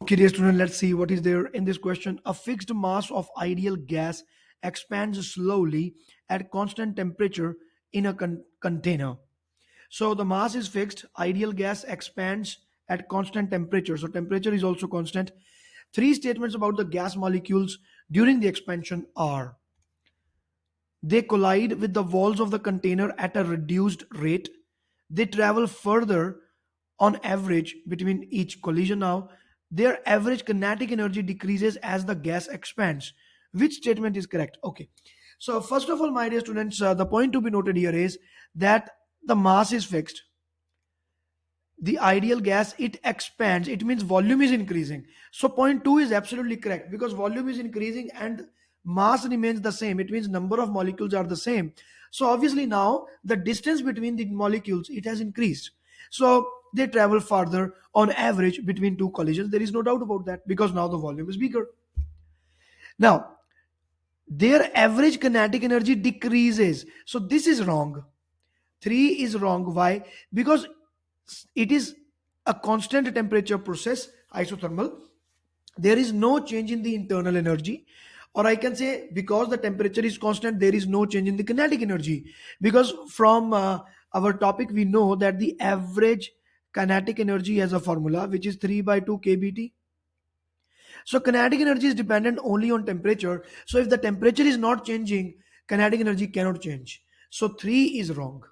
Okay, dear student, let's see what is there in this question. A fixed mass of ideal gas expands slowly at constant temperature in a container. So the mass is fixed, ideal gas expands at constant temperature. So temperature is also constant. Three statements about the gas molecules during the expansion are: they collide with the walls of the container at a reduced rate. They travel further on average between each collision. Now, their average kinetic energy decreases as the gas expands. Which statement is correct? Okay. So, first of all, my dear students, the point to be noted here is that the mass is fixed. The ideal gas, it expands, it means volume is increasing. So point 2 is absolutely correct, because volume is increasing and mass remains the same, it means number of molecules are the same. So obviously now the distance between the molecules, it has increased, so they travel farther on average between two collisions. There is no doubt about that, because now the volume is bigger. Now their average kinetic energy decreases, so this is wrong. 3 is wrong. Why? Because it is a constant temperature process, isothermal. There is no change in the internal energy, or I can say, because the temperature is constant, there is no change in the kinetic energy. Because from our topic, we know that the average kinetic energy has a formula which is 3 by 2 kBT. So kinetic energy is dependent only on temperature. So if the temperature is not changing, kinetic energy cannot change. So 3 is wrong.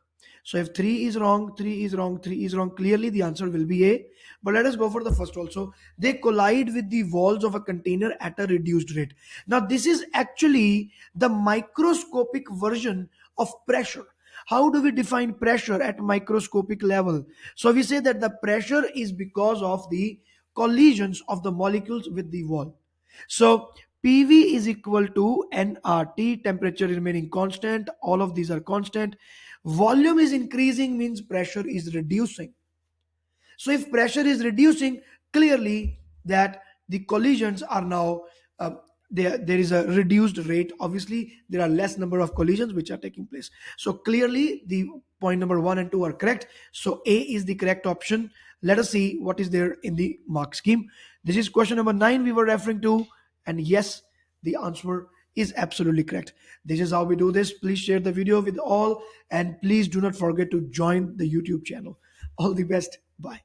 So if 3 is wrong, 3 is wrong, 3 is wrong, clearly the answer will be A. But let us go for the first also. They collide with the walls of a container at a reduced rate. Now this is actually the microscopic version of pressure. How do we define pressure at microscopic level? So we say that the pressure is because of the collisions of the molecules with the wall. So PV is equal to nRT, temperature remaining constant, all of these are constant. Volume is increasing means pressure is reducing. So if pressure is reducing, clearly that the collisions are now there is a reduced rate. Obviously, there are less number of collisions which are taking place. So clearly, the point number 1 and 2 are correct. So A is the correct option. Let us see what is there in the mark scheme. This is question number 9 we were referring to, and yes, the answer is absolutely correct. This is how we do this. Please share the video with all, and please do not forget to join the YouTube channel. All the best. Bye.